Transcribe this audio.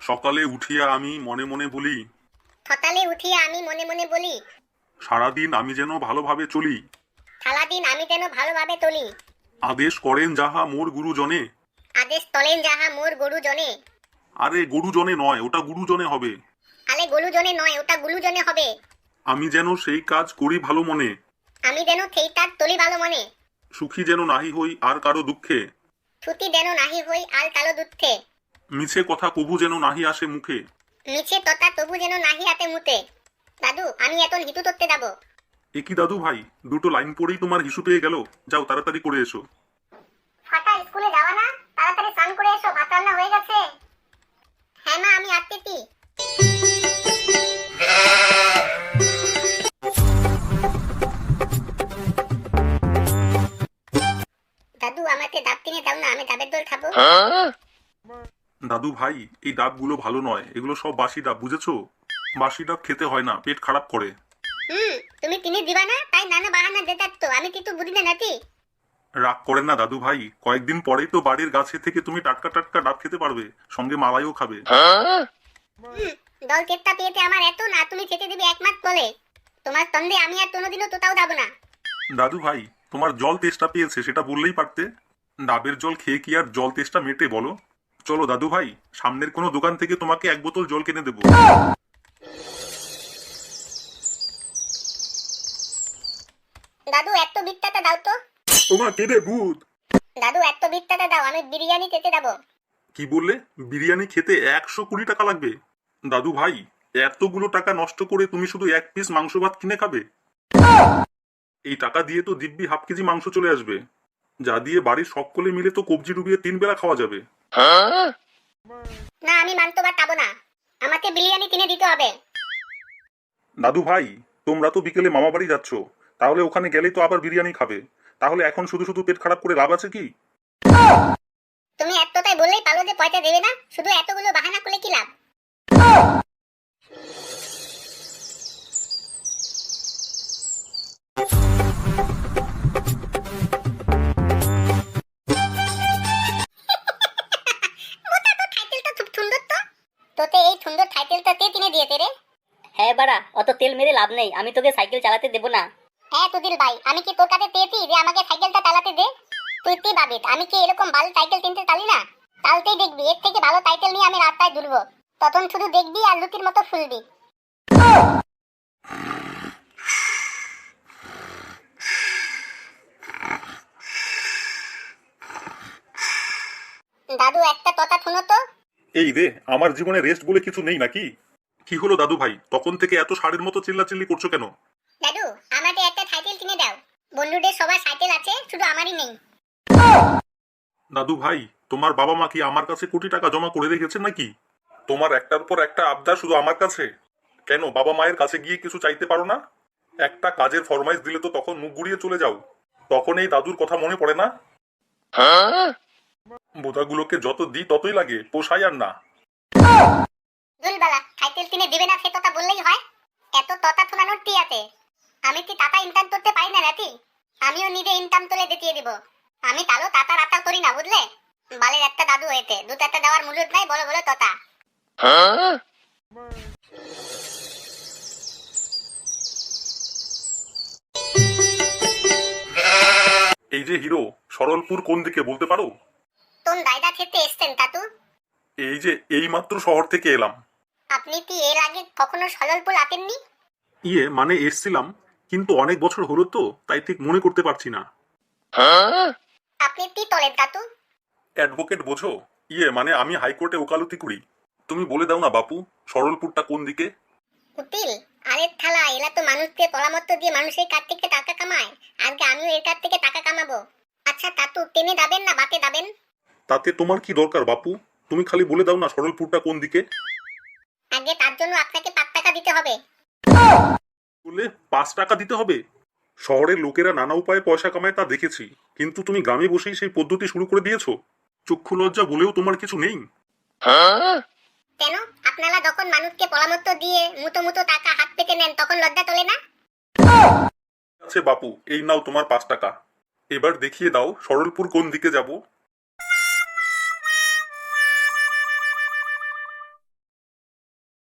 সকালে উঠিয়া আমি মনে মনে বলি, সকালে উঠিয়া আমি মনে মনে বলি, সারাদিন আমি যেন ভালোভাবে চলি। সারাদিন আমি যেন ভালোভাবে চলি। আদেশ করেন যাহা মোর গুরুজনে। আদেশ তলেন যাহা মোর গরুজনে। আরে গুরুজনে নয়, ওটা গুরুজনে হবে। আলে গরুজনে নয়, ওটা গুরুজনে হবে। আমি যেন সেই কাজ করি ভালো মনে। আমি যেন সেইটার তলি ভালো মনে। সুখী যেন নাহি হই আর কারো দুঃখে। ছুটি যেন নাহি হই আর কালো দুঃখে। মিছে কথা কবু যেন নাহি আসে মুখে। মিছে তথা তবু যেন নাহি হাতে মুতে। দাদু, আমি এখন হিতু করতে যাব। একই দাদু ভাই, দুটো লাইন পড়েই তোমার হিসু পেয়ে গেল। যাও তাড়াতাড়ি করে এসো। ফাটা স্কুলে যাওয়া না? তাড়াতাড়ি স্নান করে এসো, ভাত রান্না হয়ে গেছে। হ্যাঁ মা, আমি আসতেছি। দাদু, আমাকে ডাব কিনে দাও না, আমি ডাবের দোল খাবো। দাদু ভাই, এই ডাবগুলো ভালো নয়, এগুলো সব বাসি ডাব, বুঝেছো? বাসি ডাব খেতে হয় না, পেট খারাপ করে। তুমি কিনে দিবা না, তাই নানা বাহানা দেতার তো, আমি কিন্তু বুঝি না নাতি। রাগ করেন না দাদু ভাই, কয়েকদিন পরেই তো বাড়ির গাছে থেকে তুমি টাটকা টাটকা ডাব খেতে পারবে, সঙ্গে মালাইও খাবে। দল চেষ্টা পেয়েছে আমার এত না, তুমি খেতে দিবে একমাস বলে। তোমার তন্দে আমি আর কোনোদিনও তোতাও যাবো না। দাদু ভাই, তোমার জল তেষ্টা পেয়েছে সেটা বললেই পারতে। ডাবের জল খেয়ে কি আর জল তেষ্টা মেটে বলো? চলো দাদু ভাই, সামনের কোনো দোকান থেকে তোমাকে এক বোতল জল কিনে দেবো। দাদু, একটু বিটটাটা দাও তো। তোমার কেটে ভূত। দাদু, একটু বিটটাটা দাও, আমি বিরিয়ানি খেতে যাবো। কি বললে? বিরিয়ানি খেতে 120 টাকা লাগবে? দাদু ভাই, এতগুলো টাকা নষ্ট করে তুমি শুধু এক পিস মাংস ভাত কিনে খাবে? এই টাকা দিয়ে তো দিব্যি হাফ কেজি মাংস চলে আসবে, যা দিয়ে বাড়ির সকলে মিলে তো কবজি ডুবিয়ে 3 বেলা খাওয়া যাবে। না, আমি মাংস ভাত খাবো না, আমাকে বিরিয়ানি কিনে দিতে হবে। দাদু ভাই, তোমরা তো বিকেলে মামা বাড়ি যাচ্ছ, তাহলে ওখানে গেলেই তো আবার বিরিয়ানি খাবে। তাহলে এখন শুধু শুধু পেট খারাপ করে লাভ আছে কি? তুমি এতটাই বললেই পারো যে পয়সা দেবে না, শুধু এতগুলো বাহানা করলে কি লাভ? তোতে এই সুন্দর সাইকেলটা কে কিনে দিয়েছে রে? হ্যাঁ বাড়া, অত তেল মেরে লাভ নেই, আমি তোকে সাইকেল চালাতে দেবো না। হ্যাঁ তুদিল ভাই, আমি কি তোর কাছে পেয়েছি যে আমাকে সাইকেলটা চালাতে দে? তুই ভাবিস আমি কি এরকম ভালো সাইকেল কিনতে চালি না? তাহলেই দেখবি এর থেকে ভালো সাইকেল নিয়ে আমি রাস্তায় ঘুরবো। তখন শুধু দেখবি আর লুতির মতো ফুলবি। দাদু, একটা কথা শুনো তো। এই রে, আমার জীবনে রেস্ট বলে কিছু নেই নাকি? কি হলো দাদু ভাই, তখন থেকে এত ষাঁড়ের মতো চিল্লাচিল্লি করছো কেন? দাদু, আমাকে একটা সাইকেল কিনে দাও। বন্ধুদের সবার সাইকেল আছে, শুধু আমারই নেই। দাদু ভাই, তোমার বাবা মা কি আমার কাছে কোটি টাকা জমা করে রেখেছেন নাকি? তোমার একটার পর একটা আবদার শুধু আমার কাছে। কেন বাবা মায়ের কাছে গিয়ে কিছু চাইতে পারো না? একটা কাজের ফরমাইশ দিলে তো তখন মুখ ঘুরিয়ে চলে যাও। তখন এই দাদুর কথা মনে পড়ে না? বোধাগুলোকে যত দিই ততই লাগে, পোষায় আর না। দুলবালা, সাইকেল কিনে দিবে না সে কথা বললেই হয়? এত তথা শোনানোর কি আছে? আমি কি টাকা ইনকাম করতে পারি না নাকি? আমিও নিজে ইনকাম করে দেখিয়ে দিব। আমি তালো টাকা রাতা করি না, বুঝলে? বালের একটা দাদু হয়েছে, দু চারটা দেওয়ার মুলুদ নাই, বড় বড় তথা। এই যে হিরো, সরলপুর কোন দিকে বলতে পারো? তোন দায়দা খেতে এসছেন তাতু? এই যে এইমাত্র শহর থেকে এলাম। আপনি কি এর আগে কখনো সললপুর আসেননি? ইয়ে মানে এসছিলাম, কিন্তু অনেক বছর হলো তো, তাই ঠিক মনে করতে পারছি না। আপনি কি তোলেন তাতু? অ্যাডভোকেট বোঝো? ইয়ে মানে আমি হাইকোর্টে ওকালতি করি। তুমি বলে দাও না বাপু, সরলপুরটা কোন দিকে? উতিল, আরের থালা, এরা তো মানুষকে পরামর্শ দিয়ে মানুষের কাছ থেকে টাকা কামায়। আজকে আমিও এর কাছ থেকে টাকা কামাবো। আচ্ছা তাতু, ট্রেনে যাবেন না বাসে যাবেন? তাতে তোমার কি দরকার বাপু? তুমি খালি বলে দাও না সরলপুরটা কোন দিকে। আগে তার জন্য আপনাকে 5 টাকা দিতে হবে। বললে 5 টাকা দিতে হবে? শহরের লোকেরা নানা উপায়ে পয়সা কামায় তা দেখেছি, কিন্তু তুমি গ্রামে বসেই সেই পদ্ধতি শুরু করে দিয়েছো। চক্ষু লজ্জা বলেও তোমার কিছু নেই? কেন? আপনারা যখন মানুষকে পরামর্শ দিয়ে মুতো মুতো টাকা হাত পেতে নেন, তখন লজ্জা তোলে না? আচ্ছা বাপু, এই নাও তোমার 5 টাকা। এবার দেখিয়ে দাও সরলপুর কোন দিকে যাব।